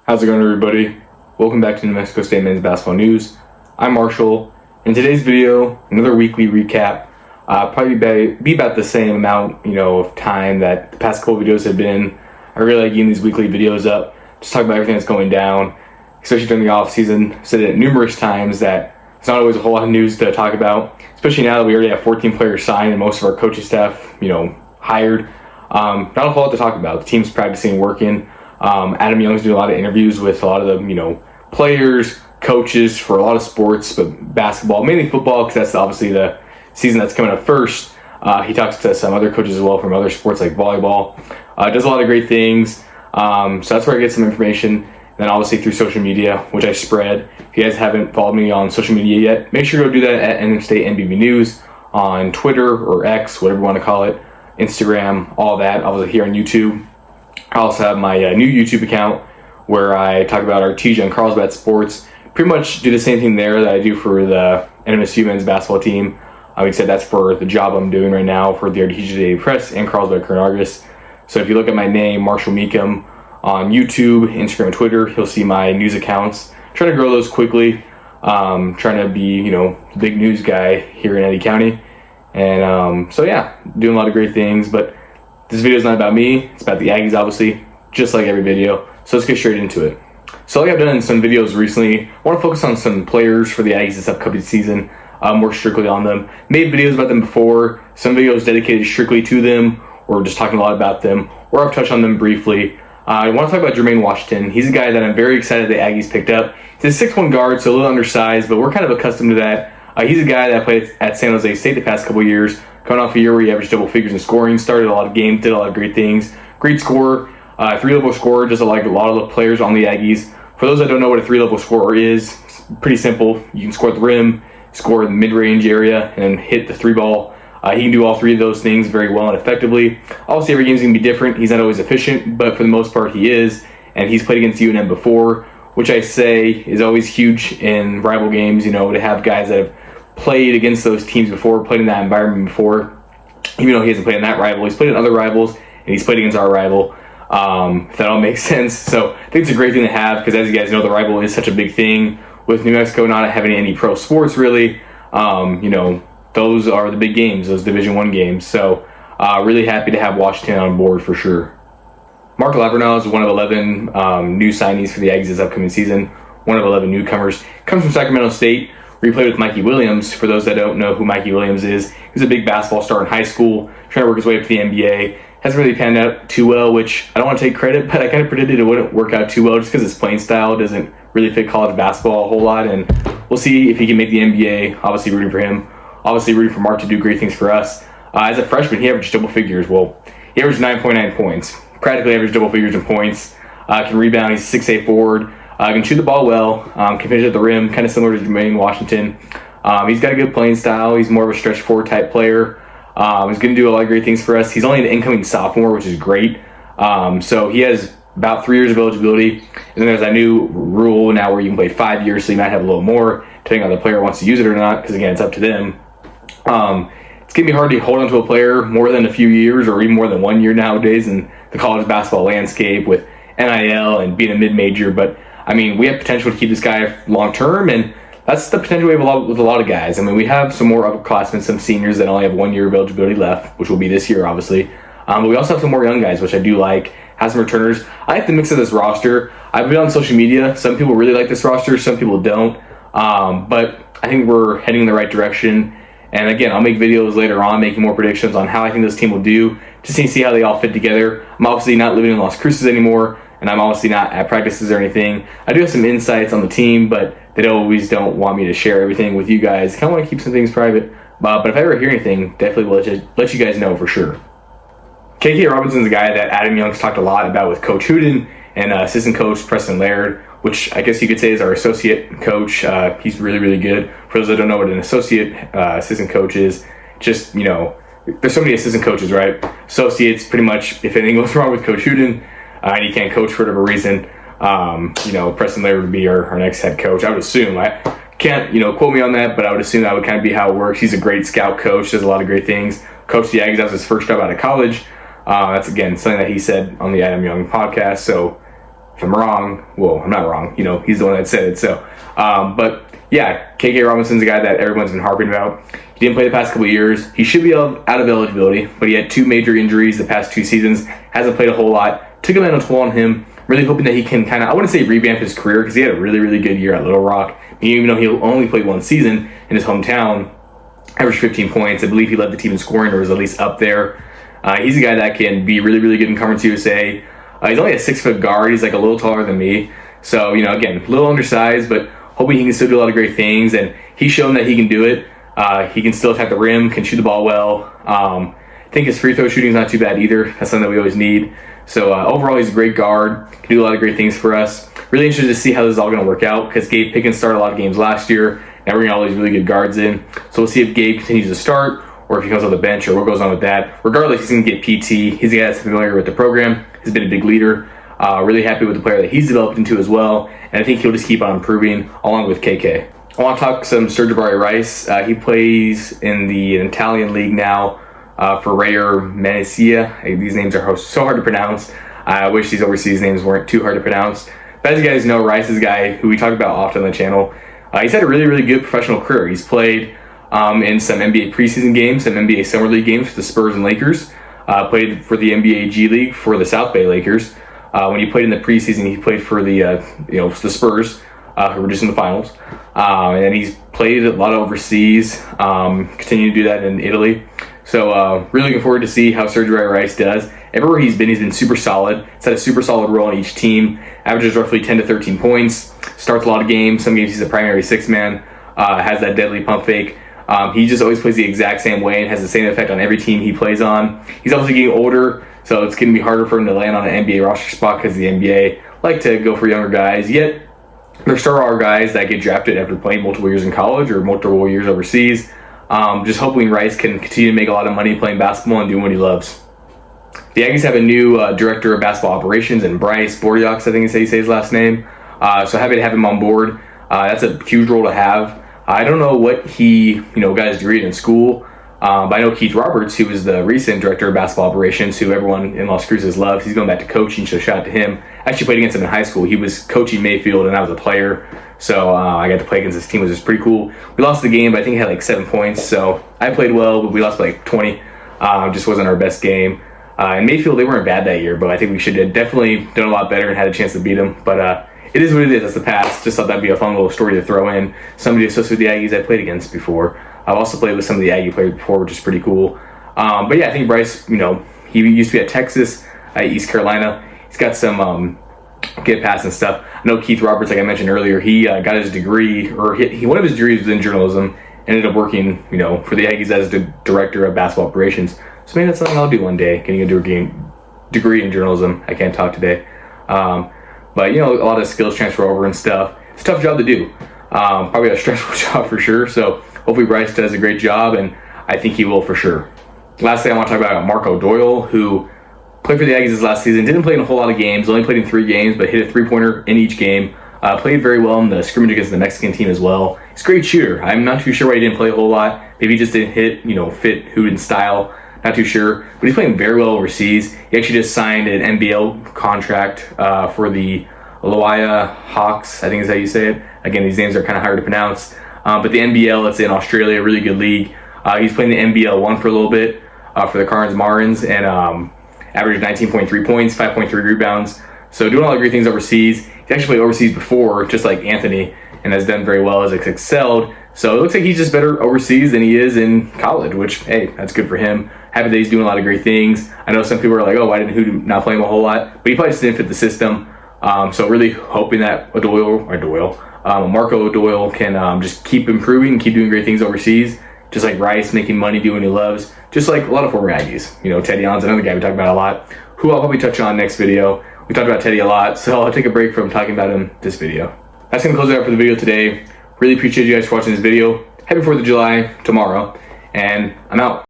How's it going, everybody? Welcome back to New Mexico State Men's Basketball News. I'm Marshall. In today's video, another weekly recap. Probably be about the same amount, of time that the past couple videos have been. I really like getting these weekly videos up, just talk about everything that's going down, especially during the off season. I've said it numerous times that it's not always a whole lot of news to talk about, especially now that we already have 14 players signed and most of our coaching staff, hired. Not a whole lot to talk about. The team's practicing, working. Adam Young's doing a lot of interviews with a lot of the, players, coaches for a lot of sports, but basketball, mainly football, because that's obviously the season that's coming up first. He talks to some other coaches as well from other sports like volleyball. Does a lot of great things. So that's where I get some information. And then obviously through social media, which I spread. If you guys haven't followed me on social media yet, make sure to go do that at NM State NBB News on Twitter or X, whatever you want to call it, Instagram, all that. Obviously here on YouTube. I also have my new YouTube account where I talk about Artesia and Carlsbad sports. Pretty much do the same thing there that I do for the NMSU men's basketball team. Like I said, that's for the job I'm doing right now for the Artesia Daily Press and Carlsbad Current Argus. So if you look at my name, Marshall Meekum, on YouTube, Instagram, and Twitter, you'll see my news accounts. I'm trying to grow those quickly. Trying to be, the big news guy here in Eddy County. And doing a lot of great things. But this video is not about me. It's about the Aggies, obviously, just like every video. So let's get straight into it. So like I've done in some videos recently, I want to focus on some players for the Aggies this upcoming season, more strictly on them. Made videos about them before, some videos dedicated strictly to them, or just talking a lot about them, or I've touched on them briefly. I want to talk about Jermaine Washington. He's a guy that I'm very excited the Aggies picked up. He's a 6'1" guard, so a little undersized, but we're kind of accustomed to that. He's a guy that played at San Jose State the past couple years, coming off a year where he averaged double figures in scoring, started a lot of games, did a lot of great things. Great scorer, three-level scorer, just like a lot of the players on the Aggies. For those that don't know what a three-level scorer is, it's pretty simple. You can score at the rim, score in the mid-range area, and then hit the three ball. He can do all three of those things very well and effectively. Obviously, every game's going to be different. He's not always efficient, but for the most part, he is. And he's played against UNM before, which I say is always huge in rival games, to have guys that have played against those teams before, played in that environment before. Even though he hasn't played in that rival, he's played in other rivals, and he's played against our rival. If that all makes sense. So I think it's a great thing to have, because as you guys know, the rival is such a big thing. With New Mexico not having any pro sports, really, those are the big games, those Division I games. So really happy to have Washington on board for sure. Mark Lavernow is one of 11 new signees for the Aggies this upcoming season. One of 11 newcomers. Comes from Sacramento State, where he played with Mikey Williams. For those that don't know who Mikey Williams is, he was a big basketball star in high school, trying to work his way up to the NBA. Hasn't really panned out too well, which I don't want to take credit, but I kind of predicted it wouldn't work out too well just because his playing style doesn't really fit college basketball a whole lot. And we'll see if he can make the NBA. Obviously rooting for him. Obviously rooting for Mark to do great things for us. As a freshman, he averaged double figures. Well, he averaged 9.9 points. Practically averaged double figures in points. Can rebound. He's a 6'8" forward. Can shoot the ball well. Can finish at the rim, kind of similar to Jermaine Washington. He's got a good playing style. He's more of a stretch forward type player. He's going to do a lot of great things for us. He's only an incoming sophomore, which is great. So he has about 3 years of eligibility. And then there's that new rule now where you can play 5 years, so you might have a little more, depending on the player wants to use it or not, because again, it's up to them. It's going to be hard to hold on to a player more than a few years or even more than 1 year nowadays in the college basketball landscape with NIL and being a mid-major. But, we have potential to keep this guy long-term, and that's the potential we have with a lot of guys. We have some more upperclassmen, some seniors that only have 1 year of eligibility left, which will be this year, obviously. But we also have some more young guys, which I do like. Have some returners. I like the mix of this roster. I've been on social media. Some people really like this roster. Some people don't. But I think we're heading in the right direction. And again, I'll make videos later on making more predictions on how I think this team will do, just to see how they all fit together. I'm obviously not living in Las Cruces anymore, and I'm obviously not at practices or anything. I do have some insights on the team, but they always don't want me to share everything with you guys. Kind of want to keep some things private. But if I ever hear anything, definitely will let you guys know for sure. KK Robinson's a guy that Adam Young's talked a lot about with Coach Hooten and assistant coach Preston Laird, which I guess you could say is our associate coach. He's really, really good. For those that don't know what an associate assistant coach is, just, there's so many assistant coaches, right? Associates, pretty much, if anything goes wrong with Coach Hooten and he can't coach for whatever reason, Preston Laird would be our next head coach. I would assume. I can't, quote me on that, but I would assume that would kind of be how it works. He's a great scout coach, does a lot of great things. Coached the Aggies. That was his first job out of college. That's, again, something that he said on the Adam Young podcast. So If I'm wrong, well, I'm not wrong. You know, he's the one that said it. So, but yeah, KK Robinson's a guy that everyone's been harping about. He didn't play the past couple of years. He should be out of eligibility, but he had 2 major injuries the past 2 seasons. Hasn't played a whole lot. Took a mental toll on him. Really hoping that he can kind of, I wouldn't say revamp his career, because he had a really, really good year at Little Rock. Even though he only played 1 season in his hometown, averaged 15 points. I believe he led the team in scoring, or was at least up there. He's a guy that can be really, really good in Conference USA. He's only a 6-foot guard. He's like a little taller than me. So, you know, again, a little undersized, but hoping he can still do a lot of great things. And he's shown that he can do it. He can still attack the rim, can shoot the ball well. I think his free throw shooting is not too bad either. That's something that we always need. So overall, he's a great guard. Can do a lot of great things for us. Really interested to see how this is all going to work out, because Gabe Pickens started a lot of games last year. Now we're getting all these really good guards in. So we'll see if Gabe continues to start, or if he comes on the bench, or what goes on with that. Regardless, he's going to get PT. He's a guy that's familiar with the program. He's been a big leader. Really happy with the player that he's developed into as well. And I think he'll just keep on improving along with KK. I want to talk some Serge Rice. He plays in the Italian league now for Reyer Venezia. These names are so hard to pronounce. I wish these overseas names weren't too hard to pronounce. But as you guys know, Rice is a guy who we talk about often on the channel. He's had a really, really good professional career. He's played in some NBA preseason games, some NBA Summer League games for the Spurs and Lakers. Played for the NBA G League for the South Bay Lakers. When he played in the preseason, he played for the the Spurs, who were just in the finals. And then he's played a lot of overseas, continuing to do that in Italy. So really looking forward to see how Serge Rice does. Everywhere he's been super solid. He's had a super solid role on each team. Averages roughly 10 to 13 points. Starts a lot of games. Some games he's a primary 6-man. Has that deadly pump fake. He just always plays the exact same way and has the same effect on every team he plays on. He's obviously getting older, so it's going to be harder for him to land on an NBA roster spot, because the NBA like to go for younger guys. Yet there are guys that get drafted after playing multiple years in college or multiple years overseas. Just hoping Rice can continue to make a lot of money playing basketball and doing what he loves. The Aggies have a new director of basketball operations, and Bryce Bordeaux, I think is how you say his last name. So happy to have him on board. That's a huge role to have. I don't know what he got his degree in school, but I know Keith Roberts, who was the recent director of basketball operations, who everyone in Las Cruces loves. He's going back to coaching, so shout out to him. I actually played against him in high school. He was coaching Mayfield, and I was a player. So I got to play against his team, which was pretty cool. We lost the game, but I think he had like 7 points. So I played well, but we lost by like 20. Just wasn't our best game. And Mayfield, they weren't bad that year, but I think we should have definitely done a lot better and had a chance to beat them. But it is what it is. That's the past. Just thought that'd be a fun little story to throw in. Somebody associated with the Aggies I played against before. I've also played with some of the Aggie players before, which is pretty cool. But yeah, I think Bryce, he used to be at Texas, East Carolina. He's got some get past and stuff. I know Keith Roberts, like I mentioned earlier, he got his degree, or one of his degrees was in journalism. Ended up working, for the Aggies as the director of basketball operations. So maybe that's something I'll do one day, getting a degree in journalism. I can't talk today. But, a lot of skills transfer over and stuff. It's a tough job to do. Probably a stressful job for sure. So hopefully Bryce does a great job, and I think he will for sure. Lastly, I want to talk about Marco Doyle, who played for the Aggies this last season. Didn't play in a whole lot of games. Only played in 3 games, but hit a 3-pointer in each game. Played very well in the scrimmage against the Mexican team as well. He's a great shooter. I'm not too sure why he didn't play a whole lot. Maybe he just didn't hit, fit Hooten's style. Not too sure. But he's playing very well overseas. He actually just signed an NBL contract for the Loaya Hawks, I think is how you say it. Again, these names are kind of hard to pronounce. But the NBL, it's in Australia, a really good league. He's playing the NBL 1 for a little bit for the Carnes Marins, and averaged 19.3 points, 5.3 rebounds. So doing all the great things overseas. He's actually played overseas before, just like Anthony, and has done very well, has excelled. So it looks like he's just better overseas than he is in college, which, hey, that's good for him. Happy that he's doing a lot of great things. I know some people are like, oh, why didn't Hooten not play him a whole lot? But he probably just didn't fit the system. So really hoping that Marco Doyle can just keep improving and keep doing great things overseas. Just like Rice, making money, doing what he loves. Just like a lot of former Aggies. Teddy Allen's another guy we talk about a lot, who I'll probably touch on next video. We talked about Teddy a lot, so I'll take a break from talking about him this video. That's going to close it out for the video today. Really appreciate you guys for watching this video. Happy 4th of July tomorrow, and I'm out.